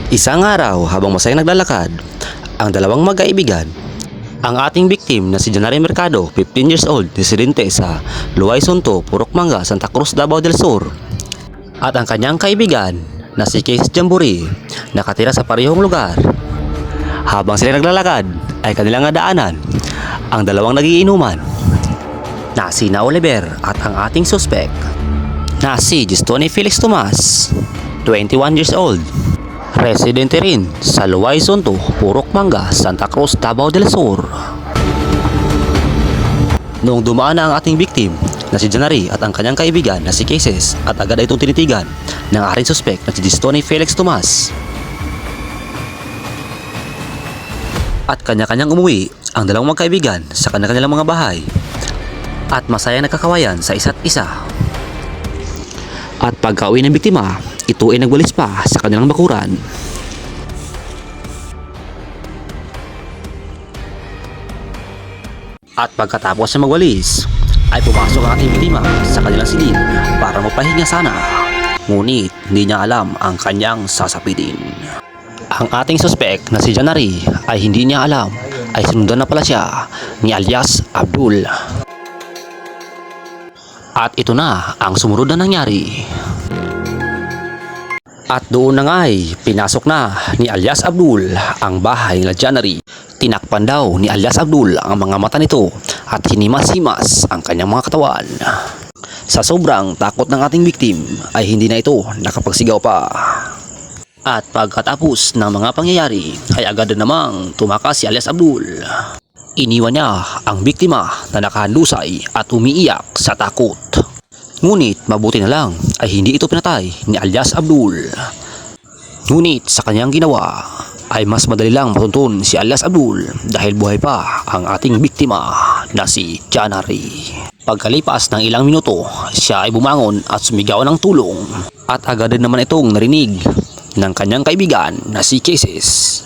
Isang araw habang masayang naglalakad, ang dalawang magkaibigan, ang ating victim na si Janary Mercado, 15 years old, residente sa Luay Sunto, Purok Manga, Santa Cruz, Davao del Sur, at ang kanyang kaibigan na si Casey Jamburi, nakatira sa parehong lugar. Habang sila naglalakad ay kanilang nadaanan ang dalawang nagiinuman na si Na Oliver at ang ating suspect na si Gistone Felix Tomas, 21 years old, residente rin sa Luay Sunto, Purok Manga, Santa Cruz, Davao del Sur. Noong dumaan na ang ating victim na si Janary at ang kanyang kaibigan na si Cases at agad ay itong tinitigan ng ating suspect na si Gistone Felix Tomas. At kanya-kanyang umuwi ang dalawang magkaibigan sa kanilang mga bahay at masayang nagkakawayan sa isa't isa. At pagka-uwi ng biktima, ito ay nagwalis pa sa kanilang bakuran. At pagkatapos na magwalis, ay pumasok ang ating biktima sa kanilang silid para mapahinga sana. Ngunit hindi niya alam ang kanyang sasapitin. Ang ating suspect na si Janary ay hindi niya alam ay sinundan na pala siya ni alias Abdul. At ito na ang sumunod na nangyari. At doon na nga ay pinasok na ni alias Abdul ang bahay nila Janary. Tinakpan daw ni alias Abdul ang mga mata nito at hinimas-himas ang kanyang mga katawan. Sa sobrang takot ng ating victim ay hindi na ito nakapagsigaw pa. At pagkatapos ng mga pangyayari ay agad na namang tumakas si alias Abdul. Iniwan niya ang biktima na nakahandusay at umiiyak sa takot. Ngunit mabuti na lang ay hindi ito pinatay ni alias Abdul. Ngunit sa kanyang ginawa ay mas madali lang matuntun si alias Abdul dahil buhay pa ang ating biktima na si Janary. Pagkalipas ng ilang minuto, siya ay bumangon at sumigaw ng tulong at agad din naman itong narinig ng kanyang kaibigan na si Cases.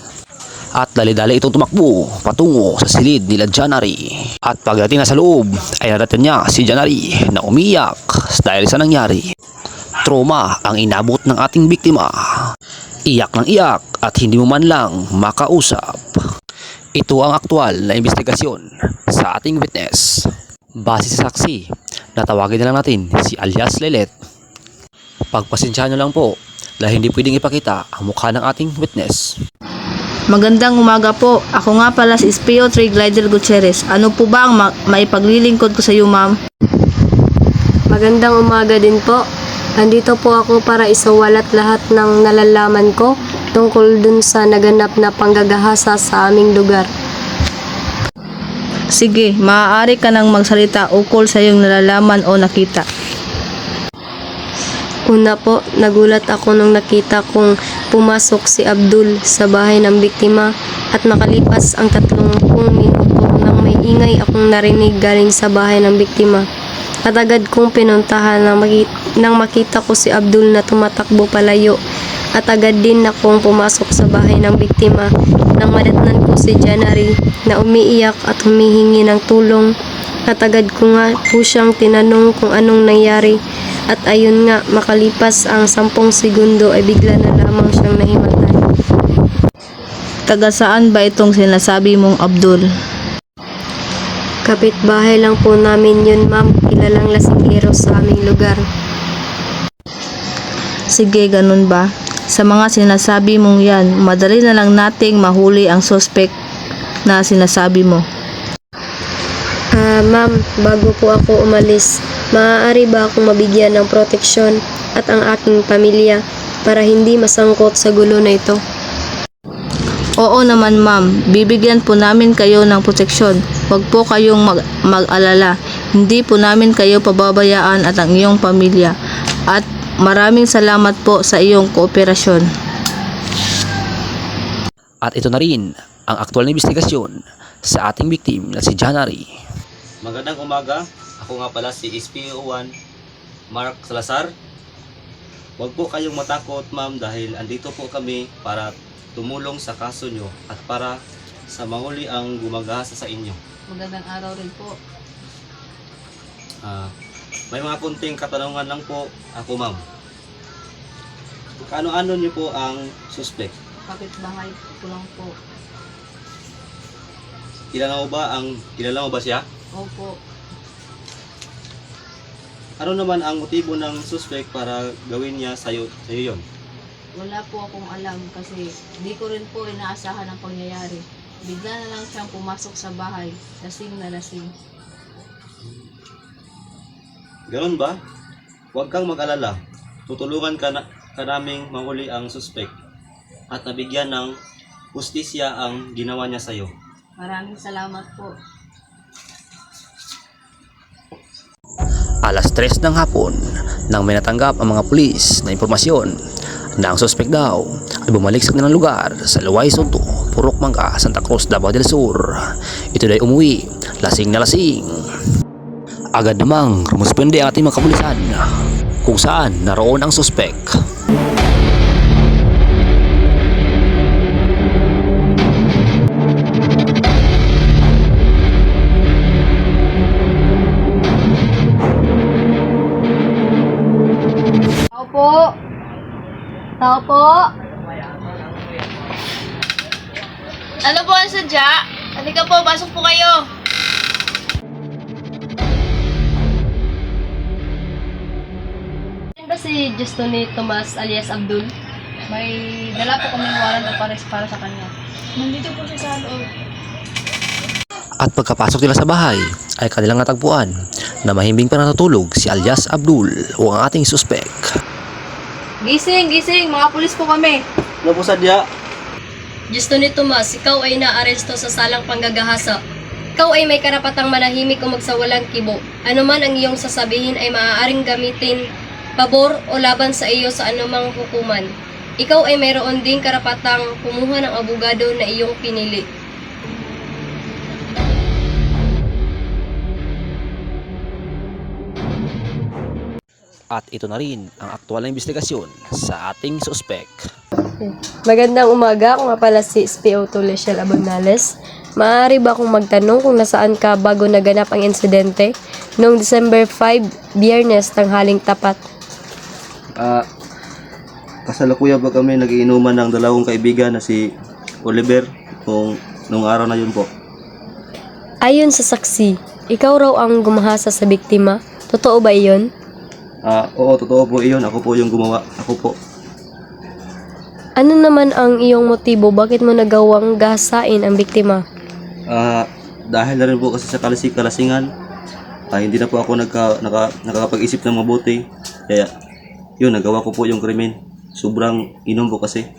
At dali-dali itong tumakbo patungo sa silid nila Janary. At pagdating na sa loob ay narating niya si Janary na umiyak dahil sa nangyari. Trauma ang inabot ng ating biktima. Iyak ng iyak at hindi mo man lang makausap. Ito ang aktual na investigasyon sa ating witness. Base sa saksi, natawagin na lang natin si alias Lelet. Pagpasensyahan nyo lang po dahil hindi pwedeng ipakita ang mukha ng ating witness. Magandang umaga po. Ako nga pala si SPO3 Glider Gutierrez. Ano po ba ang maipaglilingkod ko sa iyo, ma'am? Magandang umaga din po. Andito po ako para isawalat lahat ng nalalaman ko tungkol dun sa naganap na panggagahasa sa aming lugar. Sige, maaari ka nang magsalita ukol sa iyong nalalaman o nakita. Una po, nagulat ako nung nakita kong pumasok si Abdul sa bahay ng biktima at makalipas ang 30 minuto nang may ingay akong narinig galing sa bahay ng biktima. At agad kong pinuntahan nang makita ko si Abdul na tumatakbo palayo at agad din akong pumasok sa bahay ng biktima nang madatnan ko si Janary na umiiyak at humihingi ng tulong at agad ko nga po siyang tinanong kung anong nangyari. At ayun nga, makalipas ang 10 segundo ay bigla na lamang siyang nahimatay. Taga saan ba itong sinasabi mong Abdul? Kapitbahay lang po namin yun, ma'am. Kilalang lasinggero sa aming lugar. Sige, ganun ba? Sa mga sinasabi mong yan, madali na lang nating mahuli ang suspect na sinasabi mo. Ma'am, bago po ako umalis, maaari ba akong mabigyan ng proteksyon at ang aking pamilya para hindi masangkot sa gulo na ito? Oo naman, ma'am. Bibigyan po namin kayo ng proteksyon. Huwag po kayong mag-alala. Hindi po namin kayo pababayaan at ang iyong pamilya. At maraming salamat po sa iyong kooperasyon. At ito na rin ang aktual na investigasyon sa ating victim na si Janary. Magandang umaga. Ako nga pala si SPO1 Mark Salazar. Huwag po kayong matakot, ma'am, dahil andito po kami para tumulong sa kaso nyo at para sa mahuli ang gumagahasa sa inyo. Magandang araw rin po. May mga kunting katanungan lang po ako, ma'am. Kaano-ano niyo po ang suspect? kapitbahay ko lang po. Kilala mo ba siya? Opo. Ano naman ang motibo ng suspect para gawin niya sa'yo yon? Wala po akong alam kasi di ko rin po inaasahan ang pangyayari. Bigla na lang siyang pumasok sa bahay, lasing na lasing. Ganon ba? Huwag kang mag-alala. Tutulungan ka naming mahuli ang suspect at nabigyan ng hustisya ang ginawa niya sa'yo. Maraming salamat po. Alas 3 ng hapon nang may natanggap ang mga pulis na impormasyon na ang suspect daw ay bumalik sa kanilang lugar sa Luway Sunto, Purok Mangga, Santa Cruz, Davao del Sur. Ito ay umuwi, lasing na lasing. Agad namang rumuspende ang ating mga kapulisan kung saan naroon ang suspect. Tao po! Tao po! Ano po ang sadya? Halika po, pasok po kayo! Yan ba si Justone Tomas alias Abdul? May dala po kami warrant of arrest para sa kanya. Nandito po siya sa loob. At pagkapasok nila sa bahay ay kanilang natagpuan na mahimbing pa natutulog si alias Abdul o ang ating suspect. Gising, gising! Mga pulis po kami! Ano po sadya? Justone Tomas, ikaw ay naaresto sa salang panggagahasa. Ikaw ay may karapatang manahimik o magsawalang kibo. Ano man ang iyong sasabihin ay maaaring gamitin pabor o laban sa iyo sa anumang hukuman. Ikaw ay mayroon ding karapatang kumuha ng abogado na iyong pinili. At ito na rin ang aktual na investigasyon sa ating suspect. Magandang umaga, ako nga pala si SPO Tulesiel Abonales. Maaari ba akong magtanong kung nasaan ka bago naganap ang insidente noong December 5, Biyernes, tanghaling tapat? Kasalukuyan ba kami nagiinuman ng dalawang kaibigan na si Oliver nung araw na yun po? Ayon sa saksi, ikaw raw ang gumahasa sa biktima. Totoo ba iyon? Oo, totoo po iyon. Ako po yung gumawa. Ako po. Ano naman ang iyong motibo? Bakit mo nagawang gahasain ang biktima? Dahil na rin po kasi sa kalasingan, hindi na po ako nakakapag-isip ng mabuti. Kaya, yun, nagawa ko po yung krimen. Sobrang inom po kasi.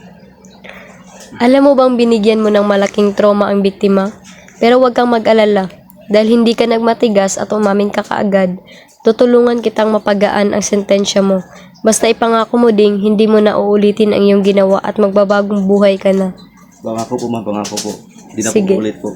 Alam mo bang binigyan mo ng malaking trauma ang biktima? Pero huwag kang mag-alala. Dahil hindi ka nagmatigas at umamin ka kaagad, tutulungan kitang mapagaan ang sentensya mo. Basta ipangako mo ding hindi mo na uulitin ang iyong ginawa at magbabagong buhay ka na. Pangako po, pangako po. Hindi na Sige. po ulit po.